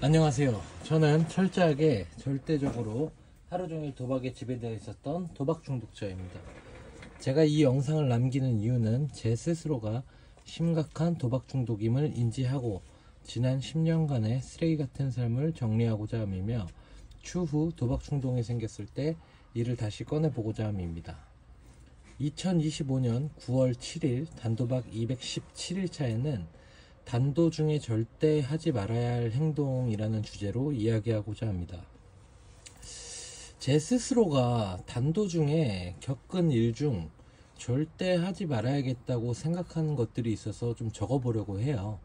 안녕하세요. 저는 철저하게 절대적으로 하루종일 도박에 지배되어 있었던 도박 중독자입니다. 제가 이 영상을 남기는 이유는 제 스스로가 심각한 도박 중독임을 인지하고 지난 10년간의 쓰레기 같은 삶을 정리하고자 함이며 추후 도박 충동이 생겼을 때 이를 다시 꺼내보고자 함입니다. 2025년 9월 7일 단도박 217일차에는 단도 중에 절대 하지 말아야 할 행동이라는 주제로 이야기하고자 합니다. 제 스스로가 단도 중에 겪은 일 중 절대 하지 말아야겠다고 생각하는 것들이 있어서 좀 적어보려고 해요.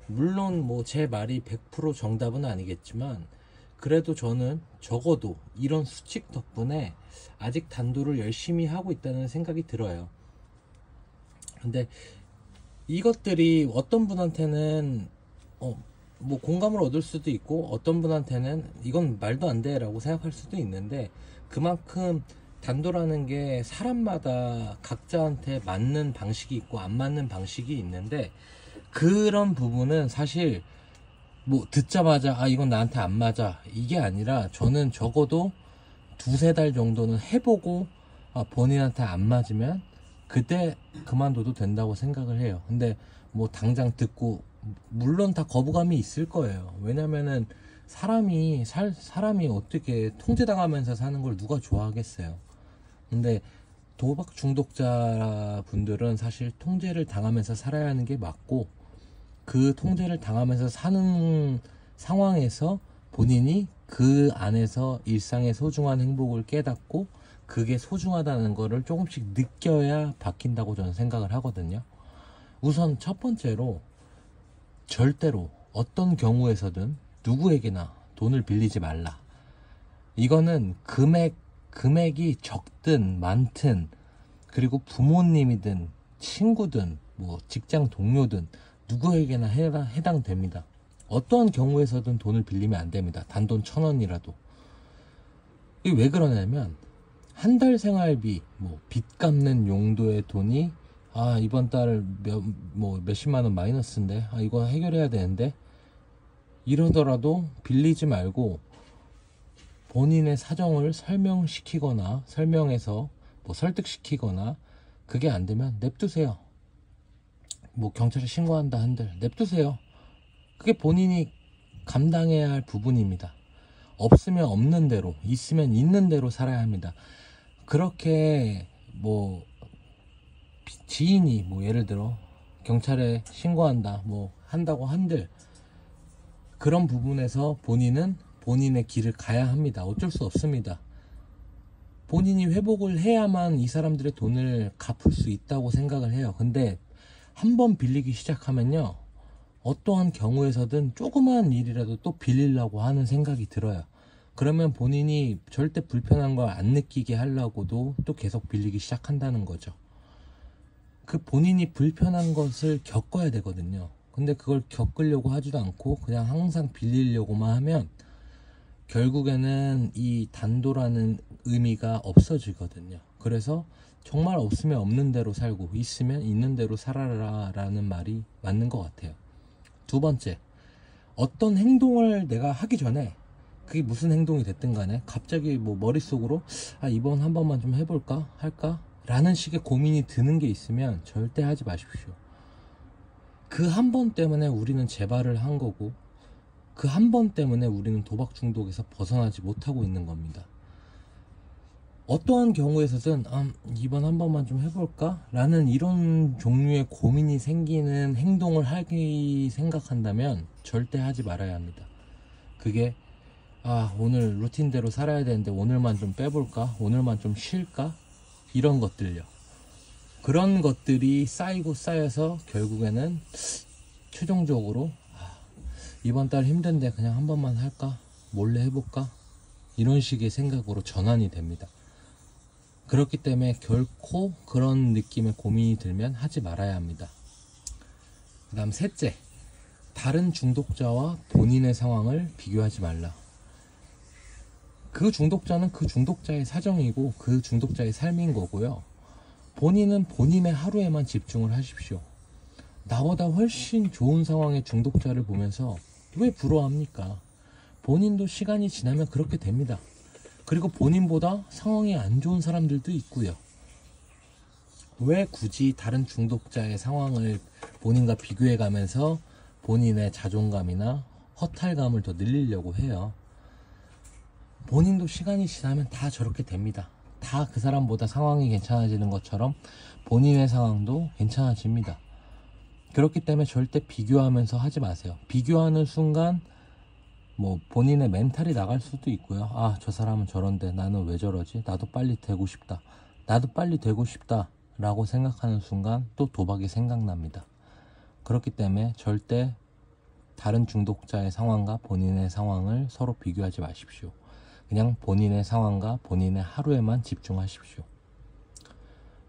물론 제 말이 100% 정답은 아니겠지만 그래도 저는 적어도 이런 수칙 덕분에 아직 단도를 열심히 하고 있다는 생각이 들어요. 근데 이것들이 어떤 분한테는 공감을 얻을 수도 있고 어떤 분한테는 이건 말도 안 돼 라고 생각할 수도 있는데, 그만큼 단도라는 게 사람마다 각자한테 맞는 방식이 있고 안 맞는 방식이 있는데, 그런 부분은 사실 듣자마자 이건 나한테 안 맞아 이게 아니라, 저는 적어도 두세 달 정도는 해보고 본인한테 안 맞으면 그때 그만둬도 된다고 생각을 해요. 근데 당장 듣고, 물론 다 거부감이 있을 거예요. 왜냐면은 사람이 어떻게 통제당하면서 사는 걸 누가 좋아하겠어요. 근데 도박 중독자 분들은 사실 통제를 당하면서 살아야 하는 게 맞고, 그 통제를 당하면서 사는 상황에서 본인이 그 안에서 일상의 소중한 행복을 깨닫고 그게 소중하다는 거를 조금씩 느껴야 바뀐다고 저는 생각을 하거든요. 우선 첫 번째로, 절대로 어떤 경우에서든 누구에게나 돈을 빌리지 말라. 이거는 금액이 적든 많든, 그리고 부모님이든 친구든 직장 동료든 누구에게나 해당됩니다. 어떠한 경우에서든 돈을 빌리면 안 됩니다. 단돈 1,000원이라도. 이게 왜 그러냐면, 한 달 생활비, 빚 갚는 용도의 돈이 이번 달 몇십만 원 마이너스인데 이거 해결해야 되는데, 이러더라도 빌리지 말고 본인의 사정을 설명해서 설득시키거나, 그게 안 되면 냅두세요. 경찰에 신고한다 한들 냅두세요. 그게 본인이 감당해야 할 부분입니다. 없으면 없는 대로, 있으면 있는 대로 살아야 합니다. 그렇게 지인이 예를 들어 경찰에 신고한다 한다고 한들, 그런 부분에서 본인은 본인의 길을 가야 합니다. 어쩔 수 없습니다. 본인이 회복을 해야만 이 사람들의 돈을 갚을 수 있다고 생각을 해요. 근데 한번 빌리기 시작하면요, 어떠한 경우에서든 조그마한 일이라도 또 빌리려고 하는 생각이 들어요. 그러면 본인이 절대 불편한 걸 안 느끼게 하려고도 또 계속 빌리기 시작한다는 거죠. 그 본인이 불편한 것을 겪어야 되거든요. 근데 그걸 겪으려고 하지도 않고 그냥 항상 빌리려고만 하면 결국에는 이 단도라는 의미가 없어지거든요. 그래서 정말 없으면 없는 대로 살고 있으면 있는 대로 살아라 라는 말이 맞는 것 같아요. 두 번째, 어떤 행동을 내가 하기 전에, 그게 무슨 행동이 됐든 간에 갑자기 머릿속으로 이번 한 번만 좀 해볼까 할까 라는 식의 고민이 드는 게 있으면 절대 하지 마십시오. 그 한 번 때문에 우리는 재발을 한 거고, 그 한 번 때문에 우리는 도박 중독에서 벗어나지 못하고 있는 겁니다. 어떠한 경우에서든 이번 한 번만 좀 해볼까 라는 이런 종류의 고민이 생기는 행동을 하기 생각한다면 절대 하지 말아야 합니다. 그게 오늘 루틴대로 살아야 되는데 오늘만 좀 빼볼까, 오늘만 좀 쉴까, 이런 것들요. 그런 것들이 쌓여서 결국에는 최종적으로 이번 달 힘든데 그냥 한 번만 할까, 몰래 해볼까, 이런 식의 생각으로 전환이 됩니다. 그렇기 때문에 결코 그런 느낌의 고민이 들면 하지 말아야 합니다. 그 다음 셋째, 다른 중독자와 본인의 상황을 비교하지 말라. 그 중독자는 그 중독자의 사정이고 그 중독자의 삶인 거고요. 본인은 본인의 하루에만 집중을 하십시오. 나보다 훨씬 좋은 상황의 중독자를 보면서 왜 부러워합니까? 본인도 시간이 지나면 그렇게 됩니다. 그리고 본인보다 상황이 안 좋은 사람들도 있고요. 왜 굳이 다른 중독자의 상황을 본인과 비교해 가면서 본인의 자존감이나 허탈감을 더 늘리려고 해요. 본인도 시간이 지나면 다 저렇게 됩니다. 다 그 사람보다 상황이 괜찮아지는 것처럼 본인의 상황도 괜찮아집니다. 그렇기 때문에 절대 비교하면서 하지 마세요. 비교하는 순간 뭐 본인의 멘탈이 나갈 수도 있고요. 아, 저 사람은 저런데 나는 왜 저러지? 나도 빨리 되고 싶다. 나도 빨리 되고 싶다 라고 생각하는 순간 또 도박이 생각납니다. 그렇기 때문에 절대 다른 중독자의 상황과 본인의 상황을 서로 비교하지 마십시오. 그냥 본인의 상황과 본인의 하루에만 집중하십시오.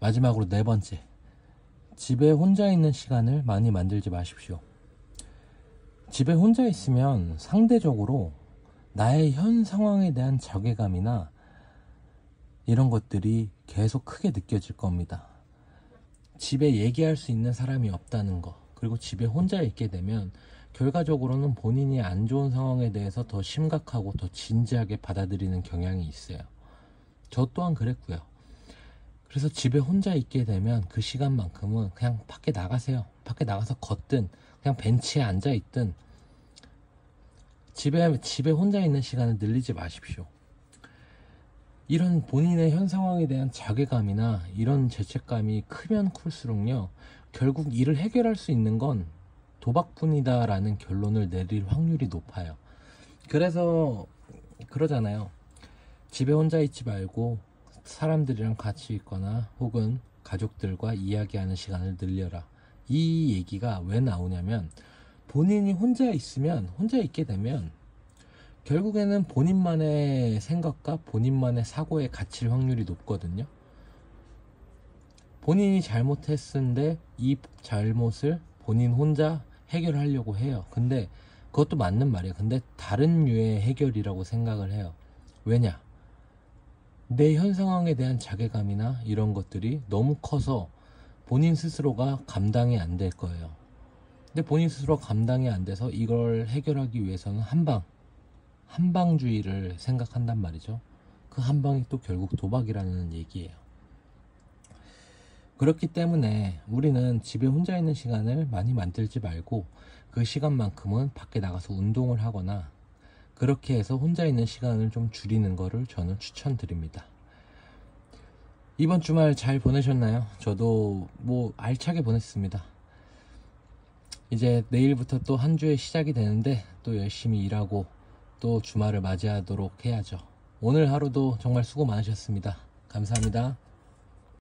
마지막으로 4번째, 집에 혼자 있는 시간을 많이 만들지 마십시오. 집에 혼자 있으면 상대적으로 나의 현 상황에 대한 자괴감이나 이런 것들이 계속 크게 느껴질 겁니다. 집에 얘기할 수 있는 사람이 없다는 거, 그리고 집에 혼자 있게 되면 결과적으로는 본인이 안 좋은 상황에 대해서 더 심각하고 더 진지하게 받아들이는 경향이 있어요. 저 또한 그랬고요. 그래서 집에 혼자 있게 되면 그 시간만큼은 그냥 밖에 나가세요. 밖에 나가서 걷든 그냥 벤치에 앉아 있든 집에 혼자 있는 시간을 늘리지 마십시오. 이런 본인의 현 상황에 대한 자괴감이나 이런 죄책감이 크면 클수록요, 결국 이를 해결할 수 있는 건 도박뿐이다 라는 결론을 내릴 확률이 높아요. 그래서 그러잖아요. 집에 혼자 있지 말고 사람들이랑 같이 있거나 혹은 가족들과 이야기하는 시간을 늘려라. 이 얘기가 왜 나오냐면, 본인이 혼자 있게 되면 결국에는 본인만의 생각과 본인만의 사고에 갇힐 확률이 높거든요. 본인이 잘못했는데 이 잘못을 본인 혼자 해결하려고 해요. 근데 그것도 맞는 말이에요. 근데 다른 류의 해결이라고 생각을 해요. 왜냐? 내 현 상황에 대한 자괴감이나 이런 것들이 너무 커서 본인 스스로가 감당이 안 될 거예요. 근데 본인 스스로 감당이 안 돼서 이걸 해결하기 위해서는 한방주의를 생각한단 말이죠. 그 한방이 또 결국 도박이라는 얘기예요. 그렇기 때문에 우리는 집에 혼자 있는 시간을 많이 만들지 말고 그 시간만큼은 밖에 나가서 운동을 하거나 그렇게 해서 혼자 있는 시간을 좀 줄이는 거를 저는 추천드립니다. 이번 주말 잘 보내셨나요? 저도 뭐 알차게 보냈습니다. 이제 내일부터 또 한 주의 시작이 되는데 또 열심히 일하고 또 주말을 맞이하도록 해야죠. 오늘 하루도 정말 수고 많으셨습니다. 감사합니다.